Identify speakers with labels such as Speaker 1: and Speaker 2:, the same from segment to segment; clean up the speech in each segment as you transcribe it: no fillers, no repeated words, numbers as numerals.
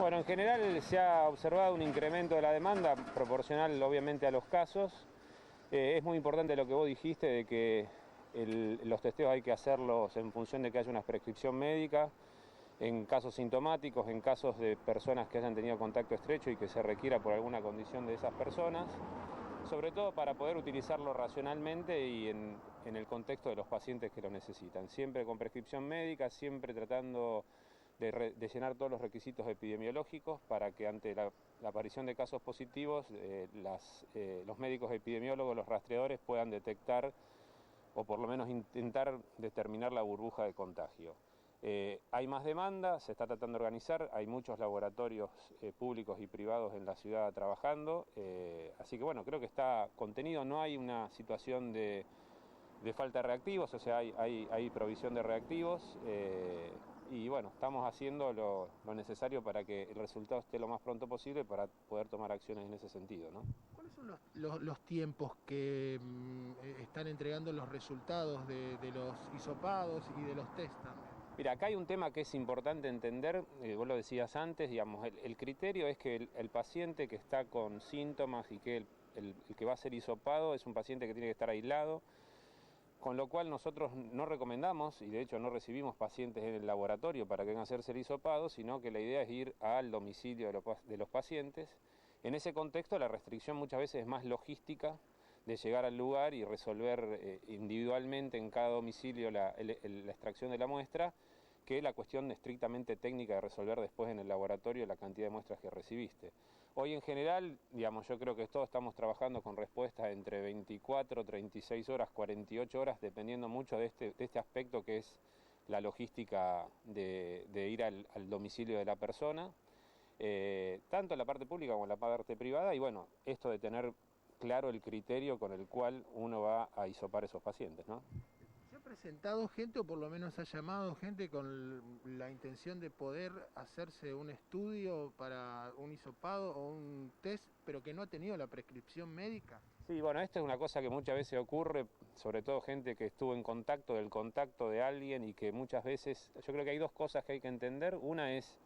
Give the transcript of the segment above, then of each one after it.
Speaker 1: Bueno, en general se ha observado un incremento de la demanda proporcional obviamente a los casos. Es muy importante lo que vos dijiste de que los testeos hay que hacerlos en función de que haya una prescripción médica, en casos sintomáticos, en casos de personas que hayan tenido contacto estrecho y que se requiera por alguna condición de esas personas, sobre todo para poder utilizarlo racionalmente y en el contexto de los pacientes que lo necesitan. Siempre con prescripción médica, siempre tratando de llenar todos los requisitos epidemiológicos para que ante la aparición de casos positivos los médicos epidemiólogos, los rastreadores puedan detectar o por lo menos intentar determinar la burbuja de contagio. Hay más demanda, se está tratando de organizar, hay muchos laboratorios públicos y privados en la ciudad trabajando, así que bueno, creo que está contenido, no hay una situación de falta de reactivos, o sea, hay provisión de reactivos y bueno, estamos haciendo lo necesario para que el resultado esté lo más pronto posible para poder tomar acciones en ese sentido, ¿no?
Speaker 2: ¿Cuáles son los tiempos que están entregando los resultados de los hisopados y de los test también?
Speaker 1: Mira, acá hay un tema que es importante entender, vos lo decías antes, digamos, el criterio es que el paciente que está con síntomas y que el que va a ser hisopado es un paciente que tiene que estar aislado, con lo cual nosotros no recomendamos, y de hecho no recibimos pacientes en el laboratorio para que vengan a hacerse el hisopado, sino que la idea es ir al domicilio de los pacientes. En ese contexto la restricción muchas veces es más logística, de llegar al lugar y resolver individualmente en cada domicilio la extracción de la muestra, que la cuestión estrictamente técnica de resolver después en el laboratorio la cantidad de muestras que recibiste. Hoy en general, digamos, yo creo que todos estamos trabajando con respuestas entre 24, 36 horas, 48 horas, dependiendo mucho de este aspecto que es la logística de ir al domicilio de la persona, tanto en la parte pública como en la parte privada, y bueno, esto de tener claro el criterio con el cual uno va a hisopar esos pacientes, ¿no?
Speaker 2: ¿Se ha presentado gente o por lo menos ha llamado gente con la intención de poder hacerse un estudio para un hisopado o un test, pero que no ha tenido la prescripción médica?
Speaker 1: Sí, bueno, esto es una cosa que muchas veces ocurre, sobre todo gente que estuvo en contacto del contacto de alguien y que muchas veces, yo creo que hay dos cosas que hay que entender. Una es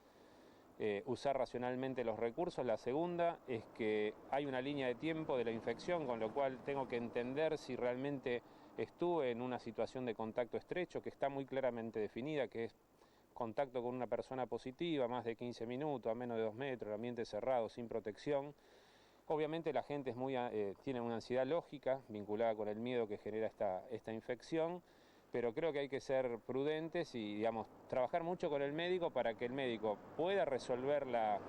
Speaker 1: usar racionalmente los recursos. La segunda es que hay una línea de tiempo de la infección, con lo cual tengo que entender si realmente estuve en una situación de contacto estrecho, que está muy claramente definida, que es contacto con una persona positiva, más de 15 minutos, a menos de 2 metros, ambiente cerrado, sin protección. Obviamente la gente tiene una ansiedad lógica vinculada con el miedo que genera esta infección, pero creo que hay que ser prudentes y, digamos, trabajar mucho con el médico para que el médico pueda resolver la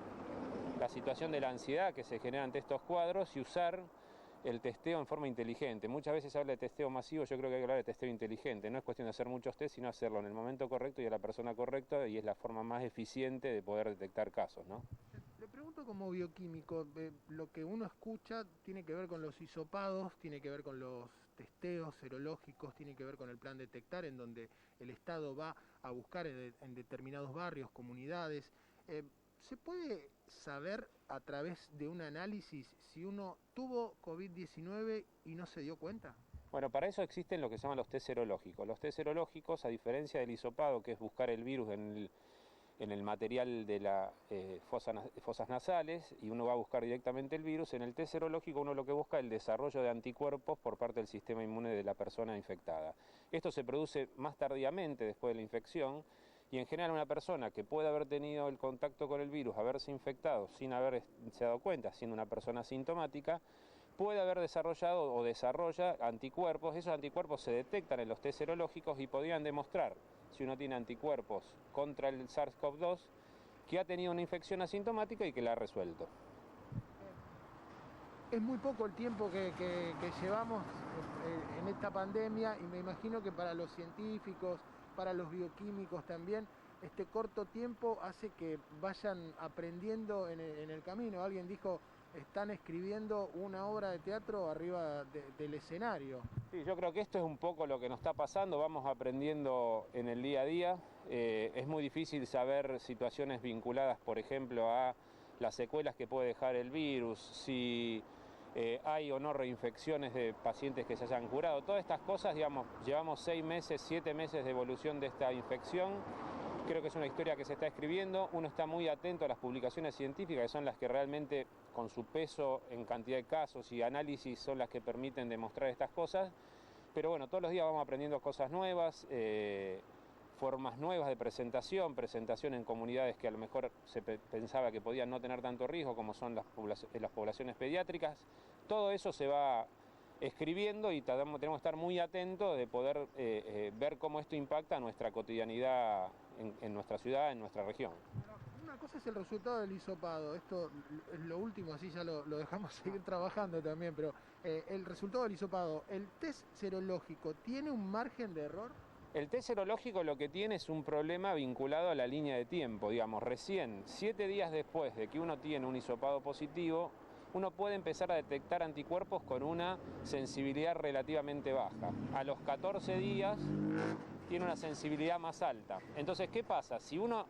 Speaker 1: situación de la ansiedad que se genera ante estos cuadros y usar el testeo en forma inteligente. Muchas veces se habla de testeo masivo, yo creo que hay que hablar de testeo inteligente. No es cuestión de hacer muchos test, sino hacerlo en el momento correcto y a la persona correcta, y es la forma más eficiente de poder detectar casos, ¿no?
Speaker 2: Le pregunto como bioquímico, lo que uno escucha tiene que ver con los hisopados, tiene que ver con los testeos serológicos, tiene que ver con el plan detectar, en donde el Estado va a buscar en determinados barrios, comunidades. ¿Se puede saber a través de un análisis si uno tuvo COVID-19 y no se dio cuenta?
Speaker 1: Bueno, para eso existen lo que se llaman los test serológicos. Los test serológicos, a diferencia del hisopado, que es buscar el virus en el material de las fosas nasales, y uno va a buscar directamente el virus, en el test serológico uno lo que busca es el desarrollo de anticuerpos por parte del sistema inmune de la persona infectada. Esto se produce más tardíamente después de la infección, y en general una persona que puede haber tenido el contacto con el virus, haberse infectado sin haberse dado cuenta, siendo una persona asintomática, puede haber desarrollado o desarrolla anticuerpos. Esos anticuerpos se detectan en los test serológicos y podrían demostrar, si uno tiene anticuerpos contra el SARS-CoV-2, que ha tenido una infección asintomática y que la ha resuelto.
Speaker 2: Es muy poco el tiempo que llevamos en esta pandemia, y me imagino que para los científicos, para los bioquímicos también, este corto tiempo hace que vayan aprendiendo en el camino. Alguien dijo, están escribiendo una obra de teatro arriba del escenario.
Speaker 1: Sí, yo creo que esto es un poco lo que nos está pasando, vamos aprendiendo en el día a día. Es muy difícil saber situaciones vinculadas, por ejemplo, a las secuelas que puede dejar el virus, si hay o no reinfecciones de pacientes que se hayan curado. Todas estas cosas, digamos, llevamos 6 meses, 7 meses de evolución de esta infección, Creo que es una historia que se está escribiendo, uno está muy atento a las publicaciones científicas, que son las que realmente, con su peso en cantidad de casos y análisis, son las que permiten demostrar estas cosas. Pero bueno, todos los días vamos aprendiendo cosas nuevas, formas nuevas de presentación en comunidades que a lo mejor se pensaba que podían no tener tanto riesgo, como son las poblaciones pediátricas. Todo eso se va escribiendo y tenemos que estar muy atentos de poder ver cómo esto impacta a nuestra cotidianidad en nuestra ciudad, en nuestra región.
Speaker 2: Una cosa es el resultado del hisopado, esto es lo último, así ya lo dejamos seguir trabajando también, pero el resultado del hisopado, ¿el test serológico tiene un margen de error?
Speaker 1: El test serológico lo que tiene es un problema vinculado a la línea de tiempo, digamos, recién 7 días después de que uno tiene un hisopado positivo, uno puede empezar a detectar anticuerpos con una sensibilidad relativamente baja. A los 14 días tiene una sensibilidad más alta. Entonces, ¿qué pasa? Si uno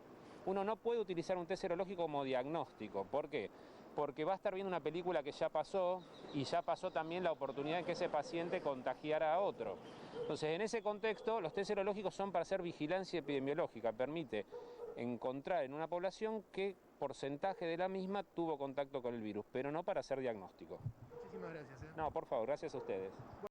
Speaker 1: no puede utilizar un test serológico como diagnóstico. ¿Por qué? Porque va a estar viendo una película que ya pasó y ya pasó también la oportunidad en que ese paciente contagiara a otro. Entonces, en ese contexto, los test serológicos son para hacer vigilancia epidemiológica. Permite encontrar en una población qué porcentaje de la misma tuvo contacto con el virus, pero no para hacer diagnóstico.
Speaker 2: Muchísimas gracias.
Speaker 1: No, por favor, gracias a ustedes.